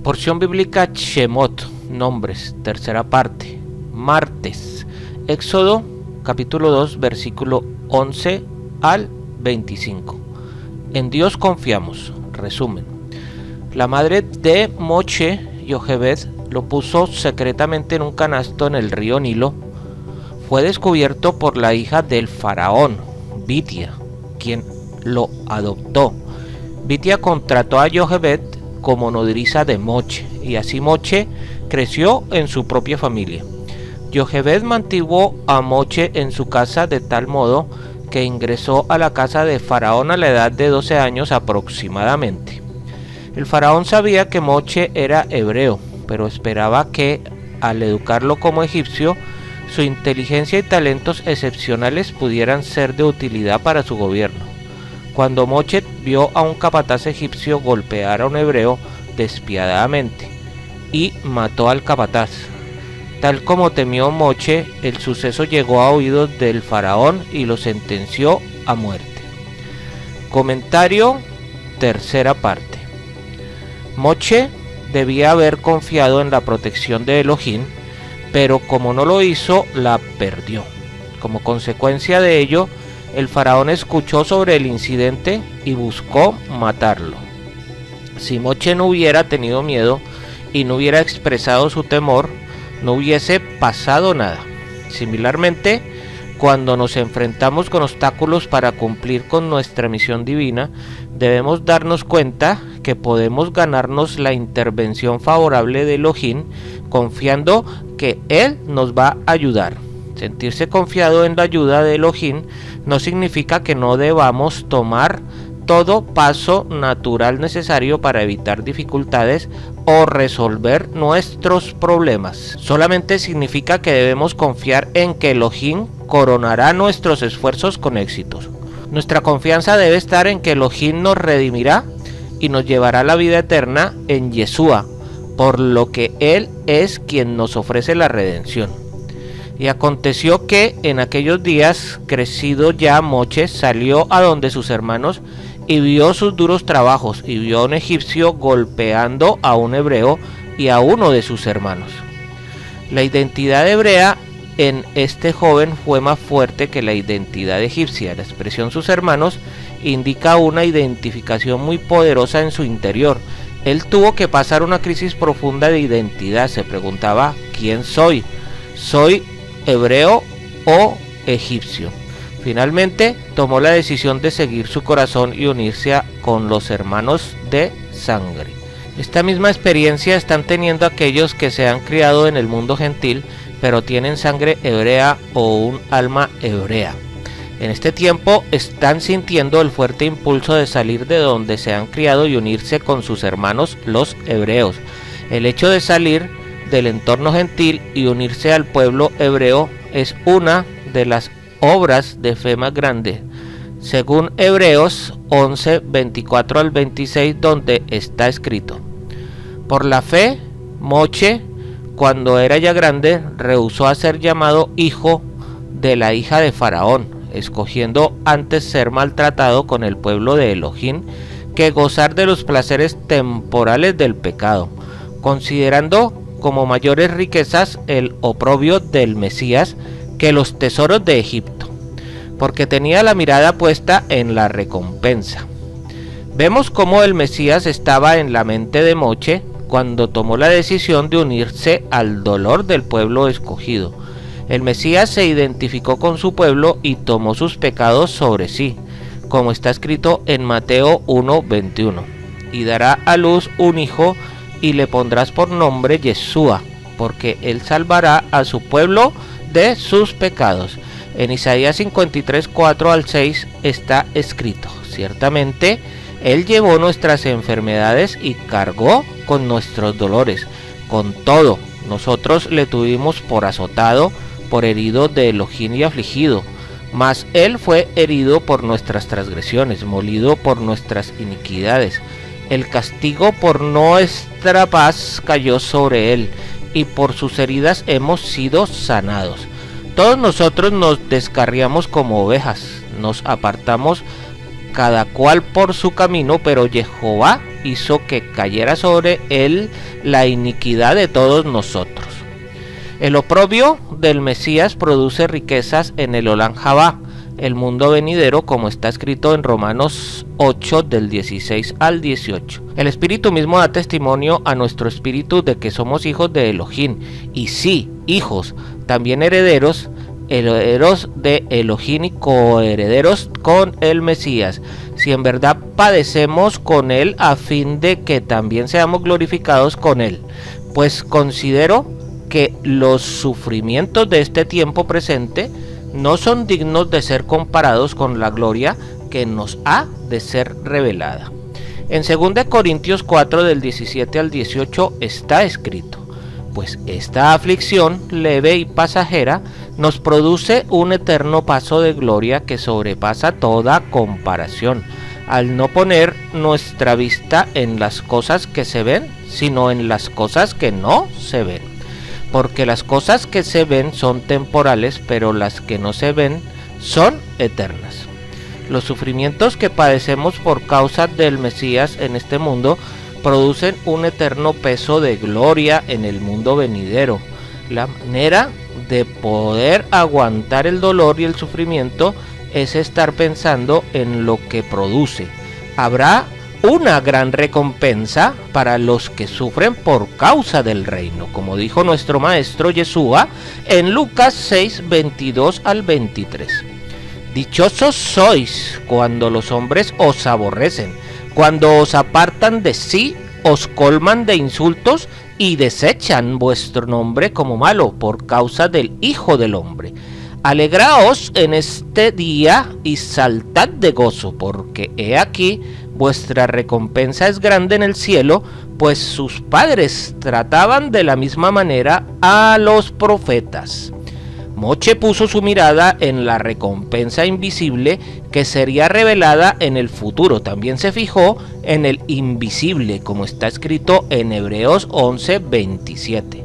Porción bíblica Shemot, nombres, tercera parte, martes, Éxodo capítulo 2, versículo 11 al 25. En Dios confiamos. Resumen. La madre de Moche, Yochebed, lo puso secretamente en un canasto en el río Nilo. Fue descubierto por la hija del faraón, Bitia, quien lo adoptó. Bitia contrató a Yochebed como nodriza de Moche, y así Moche creció en su propia familia. Yochebed mantuvo a Moche en su casa de tal modo que ingresó a la casa de Faraón a la edad de 12 años aproximadamente. El faraón sabía que Moche era hebreo, pero esperaba que, al educarlo como egipcio, su inteligencia y talentos excepcionales pudieran ser de utilidad para su gobierno. Cuando Moche vio a un capataz egipcio golpear a un hebreo despiadadamente y mató al capataz, tal como temió Moche, el suceso llegó a oídos del faraón y lo sentenció a muerte. Comentario, tercera parte. Moche debía haber confiado en la protección de Elohim, pero como no lo hizo, la perdió. Como consecuencia de ello, el faraón escuchó sobre el incidente y buscó matarlo. Si Moche no hubiera tenido miedo y no hubiera expresado su temor, no hubiese pasado nada. Similarmente, cuando nos enfrentamos con obstáculos para cumplir con nuestra misión divina, debemos darnos cuenta que podemos ganarnos la intervención favorable de Elohim confiando que Él nos va a ayudar. Sentirse confiado en la ayuda de Elohim no significa que no debamos tomar todo paso natural necesario para evitar dificultades o resolver nuestros problemas. Solamente significa que debemos confiar en que Elohim coronará nuestros esfuerzos con éxitos. Nuestra confianza debe estar en que Elohim nos redimirá y nos llevará a la vida eterna en Yeshua, por lo que Él es quien nos ofrece la redención. Y aconteció que en aquellos días, crecido ya Moche, salió a donde sus hermanos y vio sus duros trabajos, y vio a un egipcio golpeando a un hebreo y a uno de sus hermanos. La identidad hebrea en este joven fue más fuerte que la identidad egipcia. La expresión sus hermanos indica una identificación muy poderosa en su interior. Él tuvo que pasar una crisis profunda de identidad. Se preguntaba: ¿quién soy? ¿Soy hebreo o egipcio? Finalmente tomó la decisión de seguir su corazón y unirse con los hermanos de sangre. Esta misma experiencia están teniendo aquellos que se han criado en el mundo gentil, pero tienen sangre hebrea o un alma hebrea. En este tiempo están sintiendo el fuerte impulso de salir de donde se han criado y unirse con sus hermanos los hebreos. El hecho de salir del entorno gentil y unirse al pueblo hebreo es una de las obras de fe más grandes, según Hebreos 11, 24 al 26, donde está escrito: por la fe, Moche, cuando era ya grande, rehusó a ser llamado hijo de la hija de Faraón, escogiendo antes ser maltratado con el pueblo de Elohim que gozar de los placeres temporales del pecado, considerando como mayores riquezas el oprobio del Mesías que los tesoros de Egipto, porque tenía la mirada puesta en la recompensa. Vemos cómo el Mesías estaba en la mente de Moche cuando tomó la decisión de unirse al dolor del pueblo escogido. El Mesías se identificó con su pueblo y tomó sus pecados sobre sí, como está escrito en Mateo 1:21, y dará a luz un hijo y le pondrás por nombre Yeshua, porque él salvará a su pueblo de sus pecados. En Isaías 53, 4 al 6 está escrito: ciertamente él llevó nuestras enfermedades y cargó con nuestros dolores. Con todo, nosotros le tuvimos por azotado, por herido de Elohim y afligido. Mas él fue herido por nuestras transgresiones, molido por nuestras iniquidades. El castigo por nuestra paz cayó sobre él, y por sus heridas hemos sido sanados. Todos nosotros nos descarriamos como ovejas, nos apartamos cada cual por su camino, pero Jehová hizo que cayera sobre él la iniquidad de todos nosotros. El oprobio del Mesías produce riquezas en el Olam Jabá, el mundo venidero, como está escrito en Romanos 8 del 16 al 18. El Espíritu mismo da testimonio a nuestro espíritu de que somos hijos de Elohim, y sí, hijos, también herederos de Elohim y coherederos con el Mesías, si en verdad padecemos con él, a fin de que también seamos glorificados con él. Pues considero que los sufrimientos de este tiempo presente no son dignos de ser comparados con la gloria que nos ha de ser revelada. En 2 Corintios 4 del 17 al 18 está escrito: pues esta aflicción leve y pasajera nos produce un eterno paso de gloria que sobrepasa toda comparación, al no poner nuestra vista en las cosas que se ven, sino en las cosas que no se ven. Porque las cosas que se ven son temporales, pero las que no se ven son eternas. Los sufrimientos que padecemos por causa del Mesías en este mundo producen un eterno peso de gloria en el mundo venidero. La manera de poder aguantar el dolor y el sufrimiento es estar pensando en lo que produce. Habrá una gran recompensa para los que sufren por causa del reino, como dijo nuestro maestro Yeshua en Lucas 6, 22 al 23. Dichosos sois cuando los hombres os aborrecen, cuando os apartan de sí, os colman de insultos y desechan vuestro nombre como malo por causa del Hijo del Hombre. Alegraos en este día y saltad de gozo, porque he aquí vuestra recompensa es grande en el cielo, pues sus padres trataban de la misma manera a los profetas. Moche puso su mirada en la recompensa invisible que sería revelada en el futuro. También se fijó en el invisible, como está escrito en Hebreos 11:27.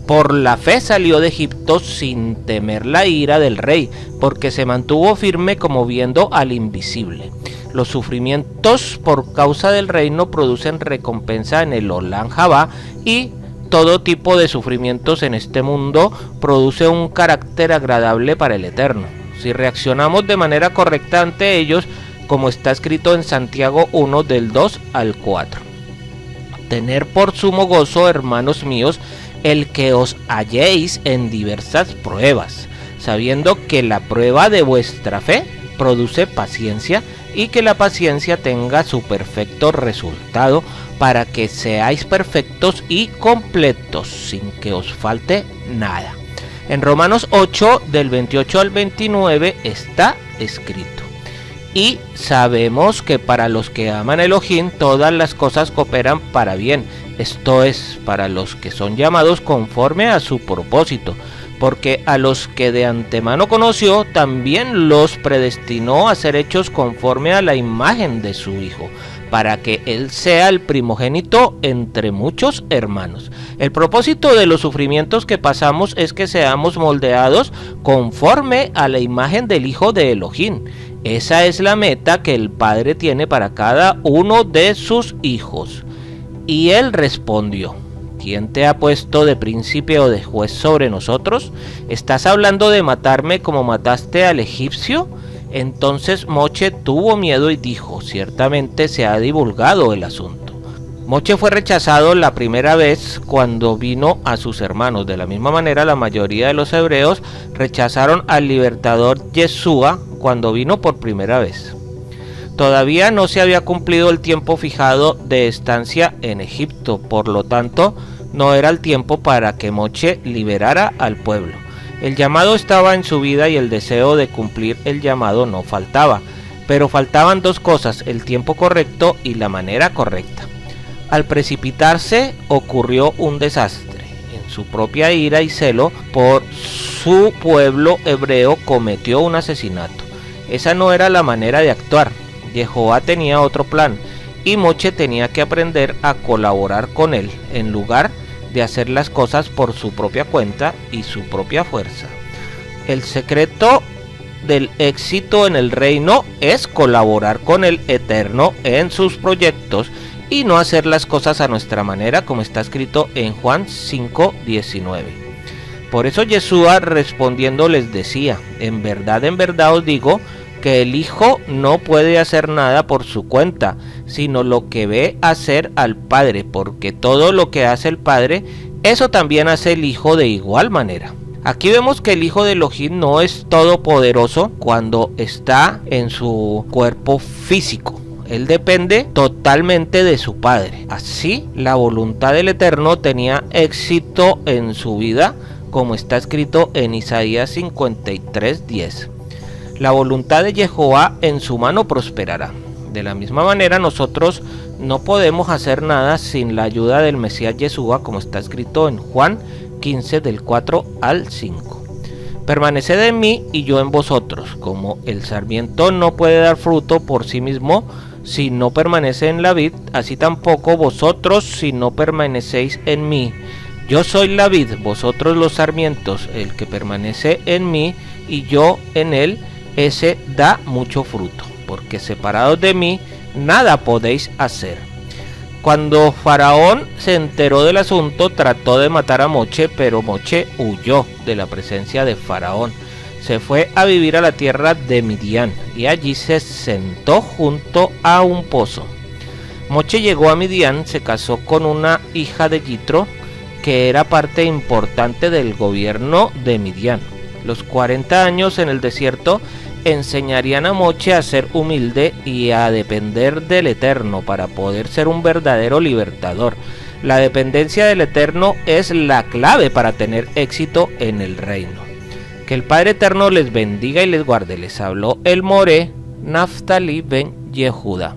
Por la fe salió de Egipto sin temer la ira del rey, porque se mantuvo firme como viendo al invisible. Los sufrimientos por causa del reino producen recompensa en el Olam Jabá, y todo tipo de sufrimientos en este mundo produce un carácter agradable para el Eterno, si reaccionamos de manera correcta ante ellos, como está escrito en Santiago 1 del 2 al 4. Tener por sumo gozo, hermanos míos, el que os halléis en diversas pruebas, sabiendo que la prueba de vuestra fe produce paciencia, y que la paciencia tenga su perfecto resultado, para que seáis perfectos y completos, sin que os falte nada. En Romanos 8 del 28 al 29 está escrito: y sabemos que para los que aman a Elohim todas las cosas cooperan para bien, esto es, para los que son llamados conforme a su propósito, porque a los que de antemano conoció también los predestinó a ser hechos conforme a la imagen de su Hijo, para que él sea el primogénito entre muchos hermanos. El propósito de los sufrimientos que pasamos es que seamos moldeados conforme a la imagen del Hijo de Elohim. Esa es la meta que el Padre tiene para cada uno de sus hijos. Y él respondió: ¿quién te ha puesto de príncipe o de juez sobre nosotros? ¿Estás hablando de matarme como mataste al egipcio? Entonces Moche tuvo miedo y dijo: ciertamente se ha divulgado el asunto. Moche fue rechazado la primera vez cuando vino a sus hermanos. De la misma manera, la mayoría de los hebreos rechazaron al libertador Yeshua cuando vino por primera vez. Todavía no se había cumplido el tiempo fijado de estancia en Egipto, por lo tanto, no era el tiempo para que Moche liberara al pueblo. El llamado estaba en su vida y el deseo de cumplir el llamado no faltaba, pero faltaban dos cosas: el tiempo correcto y la manera correcta. Al precipitarse ocurrió un desastre. En su propia ira y celo por su pueblo hebreo cometió un asesinato. Esa no era la manera de actuar. Jehová tenía otro plan, y Moche tenía que aprender a colaborar con él, en lugar de hacer las cosas por su propia cuenta y su propia fuerza. El secreto del éxito en el reino es colaborar con el Eterno en sus proyectos y no hacer las cosas a nuestra manera, como está escrito en Juan 5:19. Por eso Yeshua respondiendo les decía: en verdad os digo que el Hijo no puede hacer nada por su cuenta, sino lo que ve hacer al Padre, porque todo lo que hace el Padre, eso también hace el Hijo de igual manera. Aquí vemos que el Hijo de Elohim no es todopoderoso cuando está en su cuerpo físico. Él depende totalmente de su Padre. Así, la voluntad del Eterno tenía éxito en su vida, como está escrito en Isaías 53:10. La voluntad de Jehová en su mano prosperará. De la misma manera, nosotros no podemos hacer nada sin la ayuda del Mesías Yeshua, como está escrito en Juan 15 del 4 al 5. Permaneced en mí y yo en vosotros. Como el sarmiento no puede dar fruto por sí mismo si no permanece en la vid, así tampoco vosotros si no permanecéis en mí. Yo soy la vid, vosotros los sarmientos. El que permanece en mí y yo en él, ese da mucho fruto, porque separados de mí nada podéis hacer. Cuando Faraón se enteró del asunto, trató de matar a Moche, pero Moche huyó de la presencia de Faraón. Se fue a vivir a la tierra de Midian y allí se sentó junto a un pozo. Moche llegó a Midian, se casó con una hija de Yitro, que era parte importante del gobierno de Midian. Los 40 años en el desierto enseñarían a Moche a ser humilde y a depender del Eterno para poder ser un verdadero libertador. La dependencia del Eterno es la clave para tener éxito en el reino. Que el Padre Eterno les bendiga y les guarde. Les habló el Moré Naftali ben Yehuda.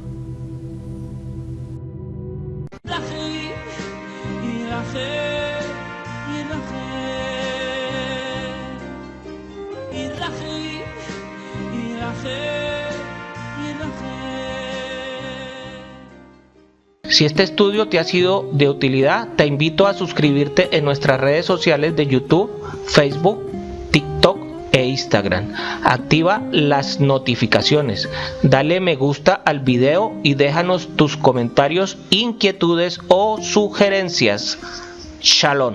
Si este estudio te ha sido de utilidad, te invito a suscribirte en nuestras redes sociales de YouTube, Facebook, TikTok e Instagram. Activa las notificaciones, dale me gusta al video y déjanos tus comentarios, inquietudes o sugerencias. Shalom.